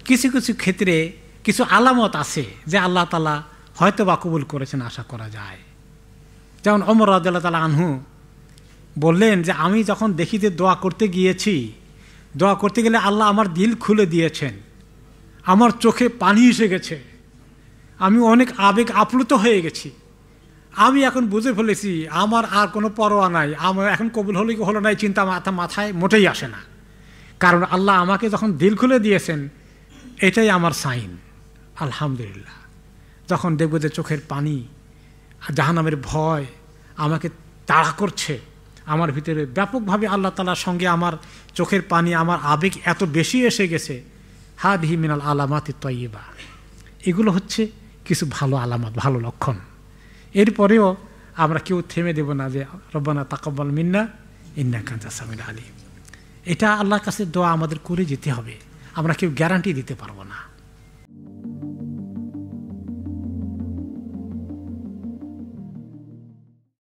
কিছু কিছু ক্ষেত্রে কিছু আলামত আছে যে আল্লাহ তাআলা হয়তো বা কবুল করেছেন, আশা করা যায়। যেমন ওমর রাদিয়াল্লাহু তাআলা আনহু বললেন যে আমি যখন দেখি যে দোয়া করতে গিয়েছি, দোয়া করতে গেলে আল্লাহ আমার দিল খুলে দিয়েছেন, আমার চোখে পানি এসে গেছে, আমি অনেক আবেগ আপ্লুত হয়ে গেছি। আমি এখন বুঝে ফেলেছি আমার আর কোনো পরোয়া নাই, আমার এখন কবুল হলো কি হলো নাই চিন্তা মাথায় মোটেই আসে না। কারণ আল্লাহ আমাকে যখন দিল খুলে দিয়েছেন এটাই আমার সাইন। আলহামদুলিল্লাহ। যখন দেখব যে চোখের পানি, জাহান্নামের ভয় আমাকে তাড়া করছে, আমার ভিতরে ব্যাপকভাবে আল্লাহ তাআলার সঙ্গে আমার চোখের পানি, আমার আবেগ এত বেশি এসে গেছে, হাদিহি মিনাল আলামাতি তাইয়্যিবা, এগুলো হচ্ছে কিছু ভালো আলামত, ভালো লক্ষণ। এরপরেও আমরা কেউ থেমে দেব না যে রব্বানা তাকাব্বাল মিন্না ইন্নাকা আনতাস সামিউল আলিম। এটা আল্লাহর কাছে দোয়া আমাদের করে যেতে হবে, আমরা কেউ গ্যারান্টি দিতে পারবো না।